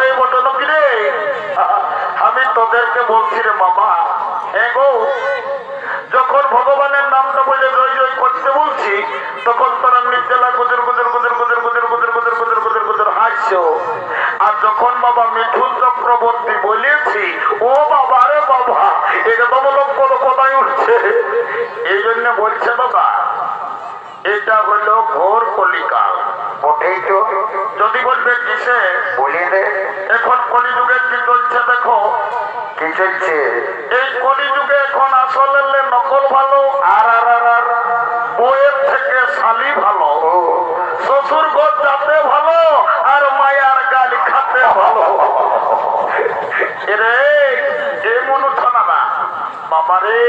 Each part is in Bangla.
হয়ে বটো নাকি রে? আমি তোদেরকে বলছি রে বাবা, এগো যখন ভগবানের নামটা বলে জয় জয় করতে বলছি, তখন তোরা নির্জলা গুজর গুজর গুজর গুজর গুজর গুজর গুজর গুজর গুজর গুজর হাসছো। আর যখন বাবা মিঠুন চক্রবর্তী বলেছি, ও বাবা রে বাবা, একদম লোক কোনো কথাই উঠছে। এই জন্য বলছে বাবা, এটা হলো ঘোর কলিকাল। ওটাই তো। যদি বলবে কিসে, বলিয়ে দে। এখন কলিযুগে কি চলছে দেখো। কি চলছে? এই কলিযুগে এখন আসলে নকল ভালো, আর আর আর আর বইয়ের থেকে শালি ভালো, শ্বশুর ঘর যাতে ভালো, আর মায়ার গালি খাতে ভালো। রে এই মনে থানা না বাবা রে,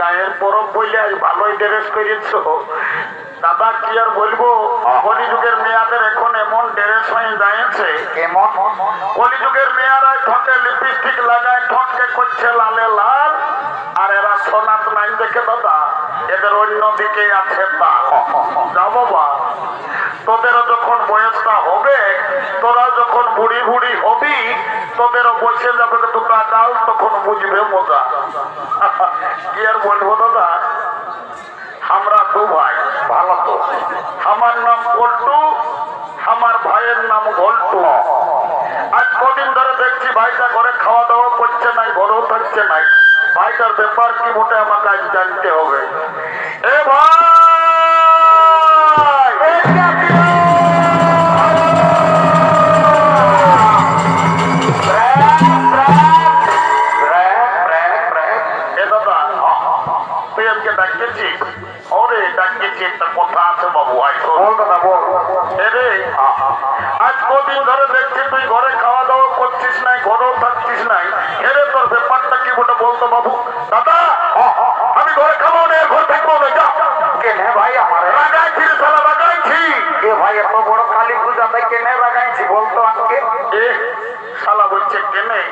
গায়ের পরব বইলে আজ ভালোই ড্রেস করেছ দাদা। কি আর বলবো, কলিযুগের মেয়াদের এখন এমন ড্রেস হয়ে যাচ্ছে। কেমন? কলিযুগের মেয়ারা ঠকে লিপস্টিক লাগায়, ঠকে করছে লালে লাল, আর এরা সোনাত নাই দেখে দাদা, এদের অন্যদিকে আছে তাল। যা বাবা, তোদেরও যখন বয়সটা হবে, তোরা যখন বুড়ি বুড়ি হবি, তোদেরও বসে যাবে দুটা ডাল, তখন বুঝবে মজা। কি আর বলবো দাদা, আমরা দু ভাই। ভালো তো। আমার নাম পল্টু, আমার ভাইয়ের নাম ঘল্টু। আজ কদিন ধরে দেখছি ভাইটা ঘরে খাওয়া দাওয়া করছে নাই, ঘরেও থাকছে নাই। ভাইটার ব্যাপার কি মোটে আমাকে আজ জানতে হবে। এ ভাই, এ দাদা, তুই আজকে ডাকতেছি? ওরে ডাকতেছি, একটা কথা আছে বাবু। বল দাদা বল। এরে আজ কদিন ধরে দেখছি তুই ঘরে খাওয়া দাওয়া করছিস নাই, ঘরেও থাকছিস নাই। এরে তোর ব্যাপারটা কি বলে বলতো বাবু। দাদা, আমি ঘরে খাবো না, ঘর থাকবো না। যা। কেনে ভাই আমার লাগাইছি রে শালা, লাগাইছি। এ ভাই এত বড় কালী পূজাতে কেনে লাগাইছি বলতো আজকে? এ শালা বলছে কেনে?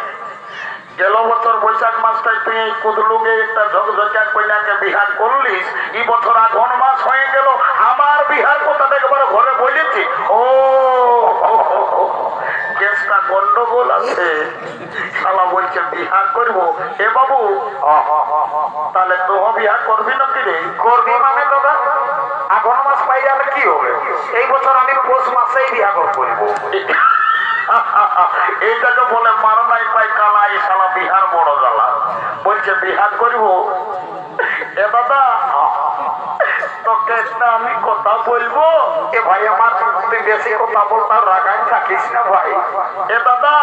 গেল বছর বৈশাখ মাসটায় তুই এই কুদলুগে একটা ঝকঝকা কন্যাকে বিহার করলিস, এই বছর আঘন মাস হয়ে গেল, আমার বিহার কথা একবার ঘরে বলেছি। ও কেসটা গন্ডগোল আছে। শালা বলছে বিহার করবো। এ বাবু, তাহলে তো বিহার করবি নাকি রে? করবি মানে দাদা, আঘন মাস পাই যাবে কি হবে? এই বছর আমি পৌষ মাসেই বিয়া করবো। এইটাকে বলে মারনাই পাই কালা, এই শালা বিহার বড় জ্বালা। বলছে বিহার করব। এ দাদা, তোকে একটা আমি কথা বলবো। এ ভাই আমার তুই বেশি কথা বলতে রাগাই থাকিস না ভাই। এ দাদা,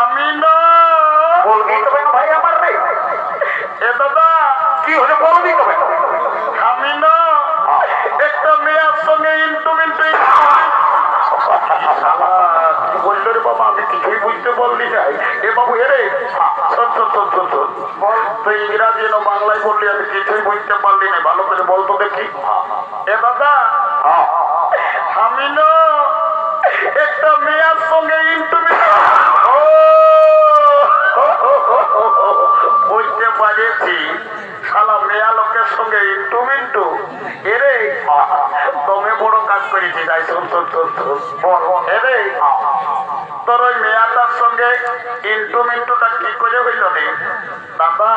আমি না বলবি তবে ভাই আমার রে। এ দাদা, কি হলে বলবি তবে? আমি না একটা মেয়ের সঙ্গে ইন্টুমিন্টু। কি বললো রে বাবা, আমি কিছুই বুঝতে বললি নাই। এ বাবু, এরে তুই ইংরাজি না বাংলায় বললি, আমি কিছুই বুঝতে পারলি না। ভালো করে বলতো দেখি। এ দাদা, আমি না একটা মেয়ের সঙ্গে ইন্টুমিন্টু। বুঝতে পারছি, শালা মেয়া লোকের সঙ্গে ইন্টুমিন্টু। এরে তুমি বড় কাজ করেছি। যাই এরে তোর ওই মেয়াটার সঙ্গে ইন্টুমিন্টুটা কি করে হইল রে দাদা?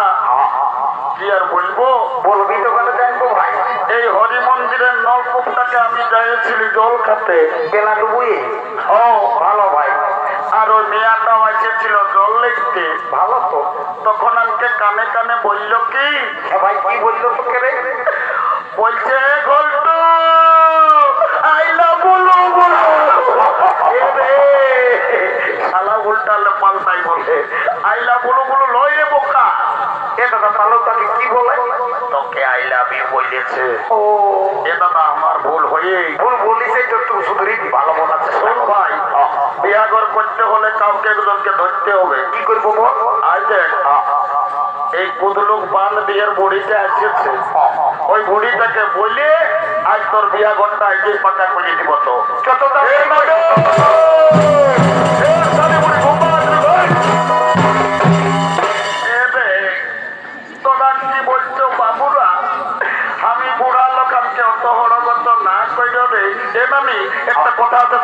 কি আর বলবো, বলবি তো কেন জানবো ভাই? এই হরি মন্দিরের নলকূপটাকে আমি যাইছিলি জল খাতে, বেলা ডুবুই। ও ভালো ভাই। আর ওই মেয়াটাও এসেছিল জল লিখতে। ভালো তো। তখন আমাকে কানে কানে বলল কি, ভাই কি বললো তোকে রে? বলছে ঘল্টু আইলা বলো বলো। শালা উল্টালে পাল্টাই বলে আইলা বলো বলো লয় রে বোকা। এ দাদা তাহলে তাকে কি বলে? তোকে আই লাভ ইউ বলেছে। ও এ দাদা, আমার ভুল হয়ে ভুল বলিস, তো তুই শুধুই ভালো বলাচ্ছে। শোন ভাই, বিয়াঘর করতে হলে কাউকে একজনকে ধরতে হবে। কি করবো বল? আজ দেখ, এই কুদলুক বান বিয়ের বুড়িটা আসছে, ওই বুড়িটাকে বলে আজ তোর বিয়া ঘরটা আজকে পাকা করে দিব। তো যতটা তোরা কি বলছো বাবুরা? আমি বুড়া লোক, আমাকে অত হড়গত না কইরে রে। এ মামি একটা কথা আছে,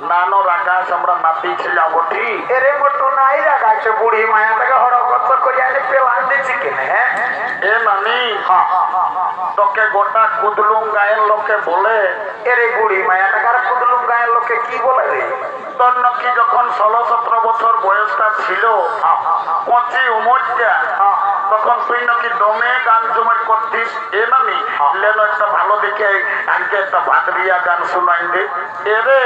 নানো রাগাস আমরা নাতি ছিলাম বটি এরে মতো নাই রাখাইছে বুড়ি মায়াটাকে হড়গত করে আনি পেলান দিচ্ছি কিনে হ্যাঁ এ নানি তোকে গোটা কুদলুম গায়ের লোকে বলে এরে বুড়ি মায়াটাকে আর কুদলুম গায়ের লোকে কি বলে রে তোর নাকি যখন 16-17 বছর বয়সটা ছিল কচি উমরটা তখন তুই নাকি দমে গান জমার করতিস এ নানি লেলো একটা ভালো দেখে আজকে একটা ভাগরিয়া গান শোনাই দে এরে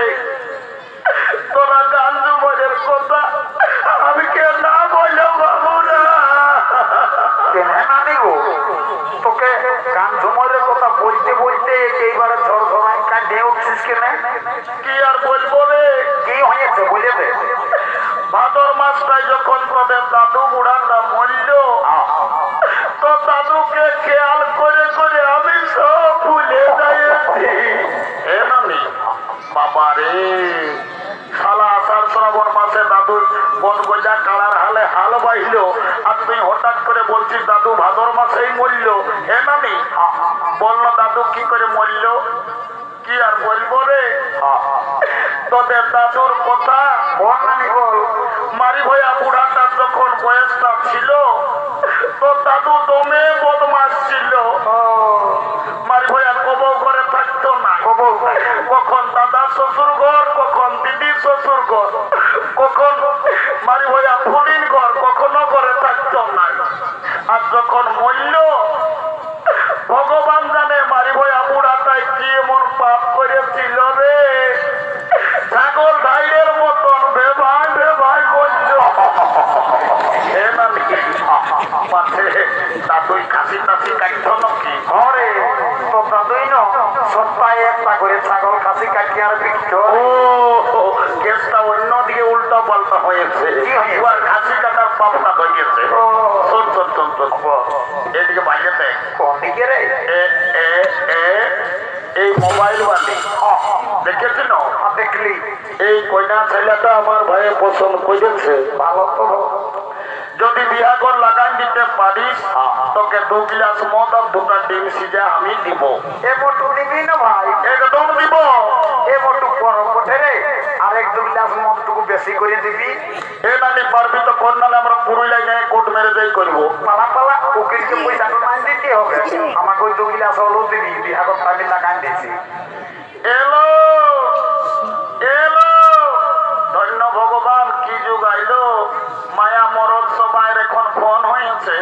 তোরা গান জমারের কথা আমি কে না বললাম বাবু না কেন নানি গো তোকে গান ঝুমরের কথা বলতে বলতে এইবারে ঝড় ঝড়াই কাঁদে উঠছিস কেন কি আর বলবো রে কি হয়েছে বলে দে ভাদর মাসটায় যখন তোদের দাদু বুড়াটা মরল তো দাদুকে খেয়াল করে করে আমি সব ভুলে যাইছি এ নানি বাবা রে শালা আষাঢ় শ্রাবণ মাসে দাদু বনগোজা কালার হালে হাল বাইল আর তুই হঠাৎ করে বলছিস দাদু ভাদর মাসেই মরল এ নানি বললো দাদু কি করে মরল কি আর বলবো রে তোদের দাদুর কথা বল নানি বল মারি ভয়া বুড়াটার যখন বয়সটা ছিল তো দাদু দমে বদমাস ছিল মারি ভয়া কবৌ ঘরে থাকতো না কখন দাদা শ্বশুর ঘর কখন দিদি শ্বশুর ঘর কখন মারি ভয়া ফুলিন ঘর কখনো ঘরে থাকতো না আর যখন মরল ভগবান জানে মারি ভয়া বুড়াটাই কি এমন পাপ করেছিল রে ছাগল ধাইয়ের মতন বেভাই বেভাই বলল দাদুই কাশি টাশি কাটত নাকি ঘরে তো দাদুই ন সপ্তাহে একটা করে ছাগল খাসি কাটি আর বিকত ও কেসটা অন্যদিকে উল্টা পাল্টা হয়েছে এবার খাসি কাটার পাপটা হয়েছে শোন শোন শোন শোন এদিকে বাইরে দেখ কোন দিকে রে এই মোবাইল বালি দেখেছিল দেখলি এই কইনা ছেলেটা আমার ভাইয়ে পছন্দ করেছে ভালো তো যদি বিয়াগর লাগাই দিতে পারিস তোকে 2 গ্লাস মদ আর 2টা ডিম সিজা আমি দিব এ মোটু দিবি না ভাই একদম দিব এ মোটু বড় কোঠে রে আরেক 2 গ্লাস মদটুকু বেশি করে দিবি এ নানি পারবি তো কোন নালে আমরা পুরুলিয়া যায় কোর্ট মেরে যাই করবো পালা পালা উকিলকে পয়সাটা না দিতে হবে আমাকে ওই 2 গ্লাস হলো দিবি বিহাগর আমি লাগাই দিয়েছি এলো এলো ধন্য ভগবান কি যুগ আইলো মায়া মরদ সবাই এখন ফোন হয়েছে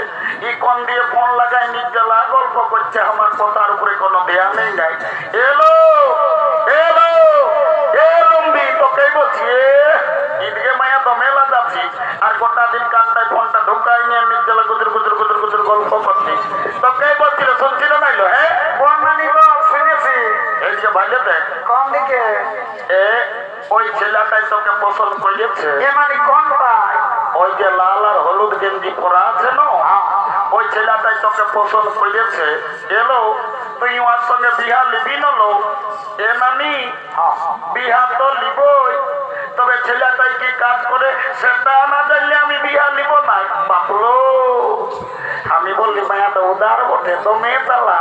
ই কোন দিয়ে ফোন লাগাই নিজলা গল্প করছে আমার কথার উপরে কোনো দেয়া নেই নাই এলো এলো এলম্বি তোকে বলছি এদিকে মায়া দমেলা যাচ্ছি আর গোটা দিন কানটায় ফোনটা ঢুকাই নিয়ে নিজলা গুজর গুজর গুজর গুজর গল্প করছি তোকে বলছিল শুনছিল নাইলো হ্যাঁ বর্ণানি বল শুনেছি এদিকে বাইরে দেখ কোন দিকে এ ওই ছেলেটাই তোকে পছন্দ করেছে এ মানে কোনটা ওই যে লাল আর হলুদ গেঞ্জি পরা আছে না ওই ছেলেটাই তোকে পছন্দ করেছে এলো তুই ওর সঙ্গে বিহা লিবি নলো এ নানি বিহা তো লিবই তবে ছেলেটাই কি কাজ করে সেটা না জানলে আমি বিহা লিব না বাপলো আমি বললি মায়াটা উদার বটে তো মেয়ে তালা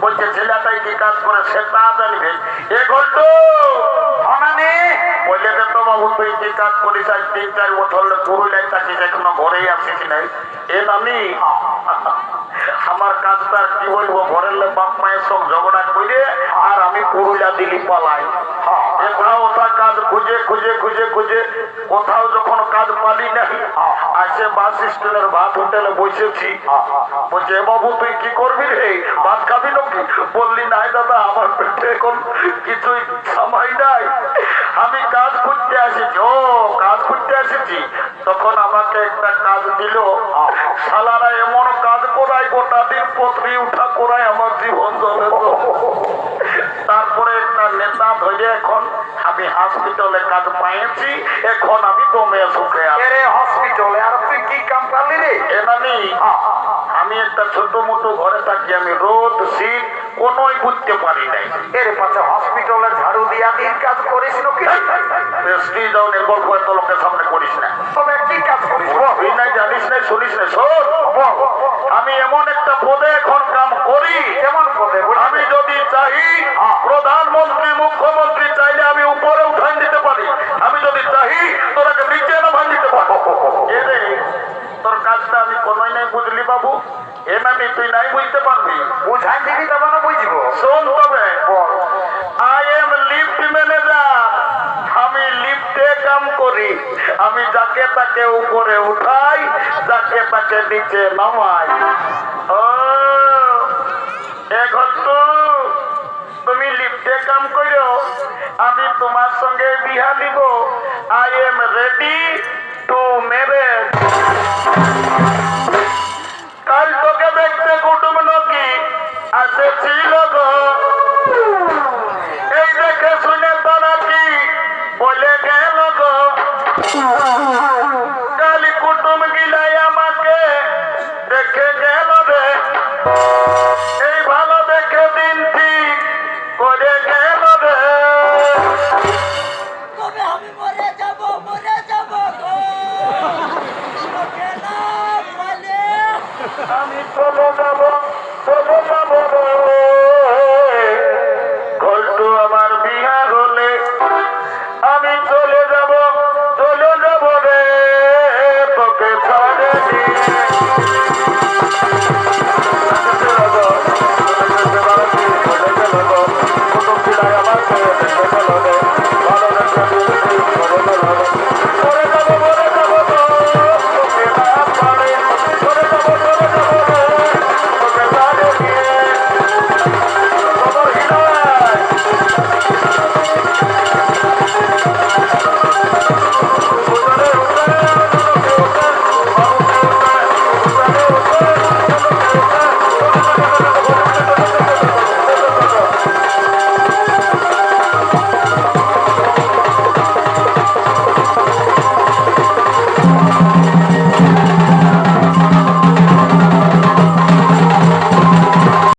বলছে ছেলেটাই কি কাজ করে সেটা জানবে এ ঘন্টো অনানি বললে তো বাবু তুই কি কাজ করিস আজ 3-4 বছর পুরুলিয়ায় চাকরিস এখনো ঘরেই আসিস নাই এ নানি আমার কাজটা কি বলবো ঘরের বাপ মায়ের সব ঝগড়া করে আর আমি পুরুলিয়া দিল্লি পালাই কোথাও ওটা কাজ খুঁজে খুঁজে খুঁজে খুঁজে কোথাও যখন কাজ পালি নাই আসে বাস স্ট্যান্ডের ভাত হোটেলে বসেছি বলছে বাবু তুই কি করবি রে ভাত খাবি নাকি বললি নাই দাদা আমার পেটে এখন কিছুই সময় নাই আমি কাজ খুঁজতে আসেছি ও কাজ খুঁজতে আসেছি তখন আমাকে একটা কাজ দিল শালারা এমন কাজ করায় গোটা দিন পত্রী উঠা করায় আমার জীবন চলে তারপরে একটা নেতা ধরে এখন আমি হসপিটালে কাজ পাইছি এখন আমি দমে সুখে আছি হসপিটালে আর তুই কি কাম করলি রে এনানি আমি একটা ছোট মোটো ঘরে থাকি আমি রোদ শীত কোনোই বুঝতে পারি নাই এর পাশে হসপিটালে ঝাড়ু দিয়া দিন কাজ করিস নাকি বেশি ডাউনের গল্প এত লোকের সামনে করিস না তবে কি কাজ করিস তুই নাই জানিস নাই শুনিস না শোন আমি এমন একটা পদে এখন কাম করি কেমন পদে আমি যদি চাই প্রধানমন্ত্রী মুখ্যমন্ত্রী চাইলে আমি উপরে উঠাই তুই নাই বুঝতে পারবি। বুঝাই দিবি তবে না বুঝবো। শোন তবে, বল। I am lift manager. আমি লিফটে কাম করি। আমি যাকে তাকে উপরে উঠাই, যাকে তাকে নিচে নামাই। ও এখন তো তুমি লিফটে কাম করো, আমি তোমার সঙ্গে বিহা দিব। I am ready to marriage. কাল তোকে দেখতে কুটুম নাকি আসেছিল